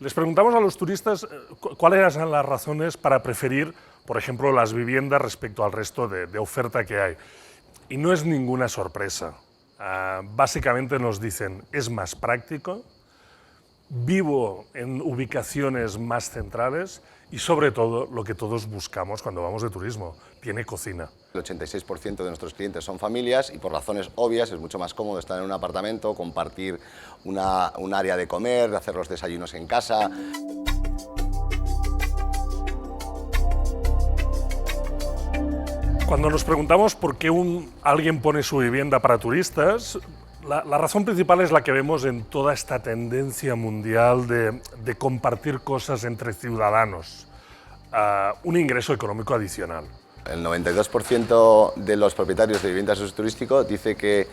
Les preguntamos a los turistas cuáles eran las razones para preferir, por ejemplo, las viviendas respecto al resto de oferta que hay. Y no es ninguna sorpresa. Básicamente nos dicen, es más práctico, vivo en ubicaciones más centrales y sobre todo lo que todos buscamos cuando vamos de turismo, tiene cocina. El 86% de nuestros clientes son familias y por razones obvias es mucho más cómodo estar en un apartamento, compartir un área de comer, hacer los desayunos en casa. Cuando nos preguntamos por qué alguien pone su vivienda para turistas, la razón principal es la que vemos en toda esta tendencia mundial de compartir cosas entre ciudadanos, un ingreso económico adicional. El 92% de los propietarios de viviendas de uso turístico dice que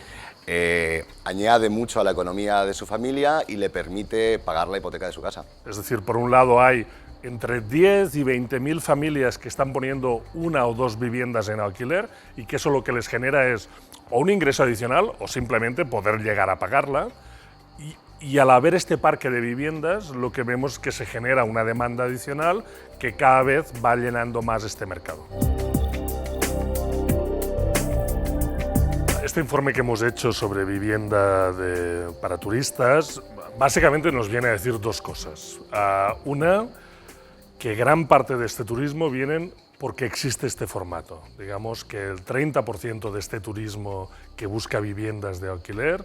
añade mucho a la economía de su familia y le permite pagar la hipoteca de su casa. Es decir, por un lado hay entre 10 y 20.000 familias que están poniendo una o dos viviendas en alquiler y que eso lo que les genera es o un ingreso adicional o simplemente poder llegar a pagarla. Y al haber este parque de viviendas, lo que vemos es que se genera una demanda adicional que cada vez va llenando más este mercado. Este informe que hemos hecho sobre vivienda para turistas básicamente nos viene a decir dos cosas. Una, que gran parte de este turismo vienen porque existe este formato. Digamos que el 30% de este turismo que busca viviendas de alquiler,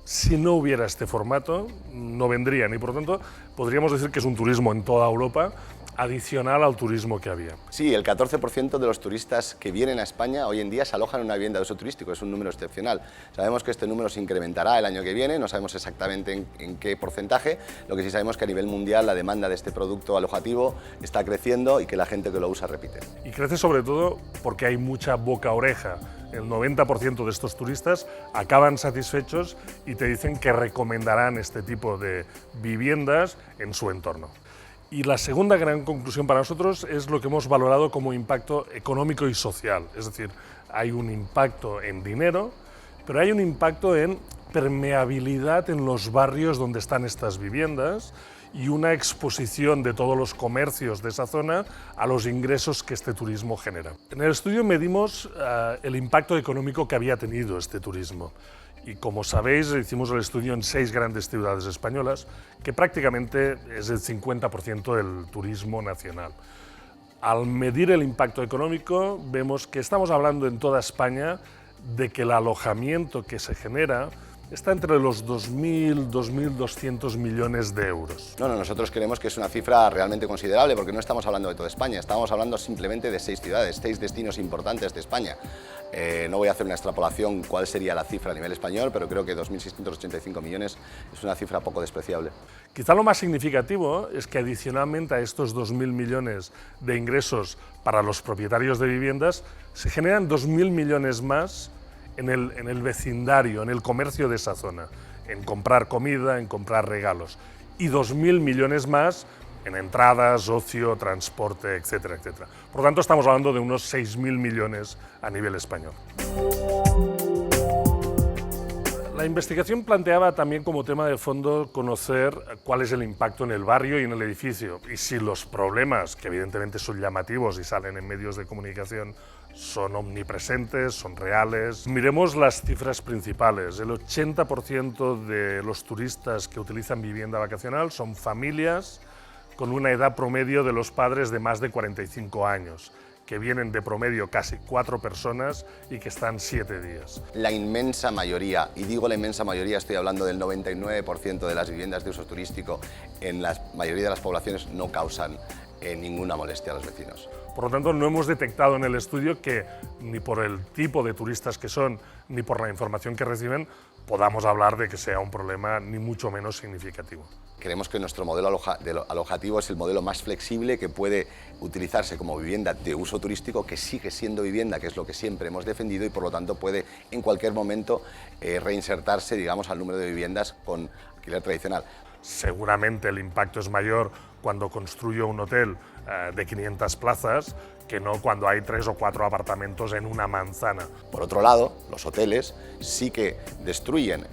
si no hubiera este formato, no vendrían y por lo tanto podríamos decir que es un turismo en toda Europa adicional al turismo que había. Sí, el 14% de los turistas que vienen a España hoy en día se alojan en una vivienda de uso turístico, es un número excepcional. Sabemos que este número se incrementará el año que viene, no sabemos exactamente en qué porcentaje, lo que sí sabemos es que a nivel mundial la demanda de este producto alojativo está creciendo y que la gente que lo usa repite. Y crece sobre todo porque hay mucha boca-oreja. El 90% de estos turistas acaban satisfechos y te dicen que recomendarán este tipo de viviendas en su entorno. Y la segunda gran conclusión para nosotros es lo que hemos valorado como impacto económico y social. Es decir, hay un impacto en dinero, pero hay un impacto en permeabilidad en los barrios donde están estas viviendas y una exposición de todos los comercios de esa zona a los ingresos que este turismo genera. En el estudio medimos el impacto económico que había tenido este turismo. Y como sabéis, hicimos el estudio en 6 grandes ciudades españolas, que prácticamente es el 50% del turismo nacional. Al medir el impacto económico, vemos que estamos hablando en toda España de que el alojamiento que se genera está entre los 2.000 2.200 millones de euros. No, nosotros creemos que es una cifra realmente considerable porque no estamos hablando de toda España, estamos hablando simplemente de 6 ciudades, 6 destinos importantes de España. No voy a hacer una extrapolación cuál sería la cifra a nivel español, pero creo que 2.685 millones es una cifra poco despreciable. Quizá lo más significativo es que adicionalmente a estos 2.000 millones de ingresos para los propietarios de viviendas, se generan 2.000 millones más en el vecindario, en el comercio de esa zona, en comprar comida, en comprar regalos, y 2.000 millones más en entradas, ocio, transporte, etcétera, etcétera. Por lo tanto, estamos hablando de unos 6.000 millones a nivel español. La investigación planteaba también como tema de fondo conocer cuál es el impacto en el barrio y en el edificio, y si los problemas, que evidentemente son llamativos y salen en medios de comunicación, son omnipresentes, son reales. Miremos las cifras principales. El 80% de los turistas que utilizan vivienda vacacional son familias con una edad promedio de los padres de más de 45 años, que vienen de promedio casi 4 personas y que están 7 días. La inmensa mayoría, y digo la inmensa mayoría, estoy hablando del 99% de las viviendas de uso turístico en la mayoría de las poblaciones no causan ninguna molestia a los vecinos. Por lo tanto, no hemos detectado en el estudio que, ni por el tipo de turistas que son, ni por la información que reciben, podamos hablar de que sea un problema ni mucho menos significativo. Creemos que nuestro modelo alojativo es el modelo más flexible que puede utilizarse como vivienda de uso turístico, que sigue siendo vivienda, que es lo que siempre hemos defendido y por lo tanto puede en cualquier momento reinsertarse, digamos, al número de viviendas con alquiler tradicional. seguramente el impacto es mayor cuando construyo un hotel de 500 plazas que no cuando hay 3 o 4 apartamentos en una manzana. Por otro lado, los hoteles sí que destruyen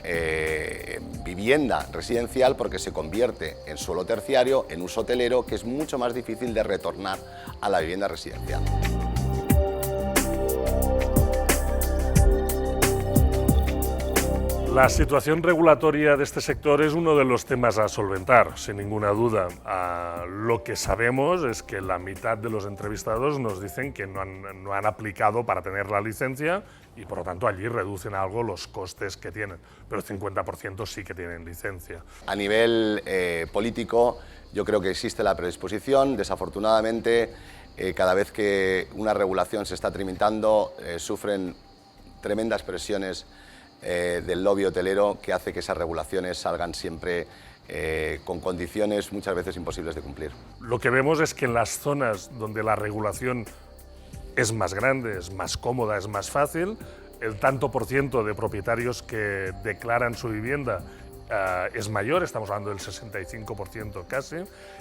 vivienda residencial porque se convierte en suelo terciario, en uso hotelero, que es mucho más difícil de retornar a la vivienda residencial. La situación regulatoria de este sector es uno de los temas a solventar, sin ninguna duda. Lo que sabemos es que la mitad de los entrevistados nos dicen que no han aplicado para tener la licencia y por lo tanto allí reducen algo los costes que tienen, pero el 50% sí que tienen licencia. A nivel político yo creo que existe la predisposición, desafortunadamente cada vez que una regulación se está tramitando sufren tremendas presiones del lobby hotelero que hace que esas regulaciones salgan siempre con condiciones muchas veces imposibles de cumplir. Lo que vemos es que en las zonas donde la regulación es más grande, es más cómoda, es más fácil, el tanto por ciento de propietarios que declaran su vivienda es mayor, estamos hablando del 65% casi,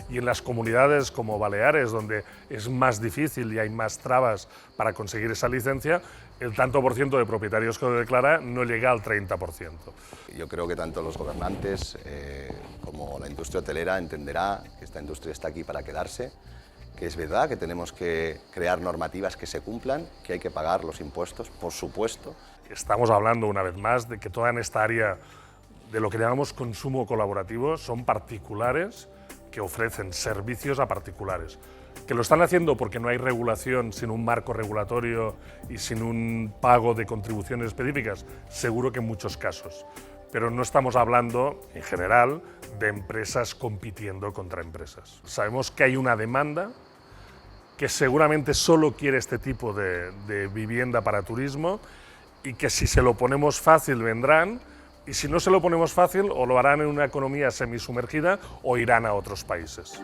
y en las comunidades como Baleares, donde es más difícil y hay más trabas para conseguir esa licencia, el tanto por ciento de propietarios que lo declara no llega al 30%. Yo creo que tanto los gobernantes como la industria hotelera entenderá que esta industria está aquí para quedarse, que es verdad que tenemos que crear normativas que se cumplan, que hay que pagar los impuestos, por supuesto. Estamos hablando una vez más de que toda en esta área de lo que llamamos consumo colaborativo son particulares que ofrecen servicios a particulares, que lo están haciendo porque no hay regulación, sin un marco regulatorio y sin un pago de contribuciones específicas, seguro que en muchos casos, pero no estamos hablando en general de empresas compitiendo contra empresas. Sabemos que hay una demanda que seguramente solo quiere este tipo de vivienda para turismo y que si se lo ponemos fácil vendrán. Y si no se lo ponemos fácil, o lo harán en una economía semisumergida o irán a otros países.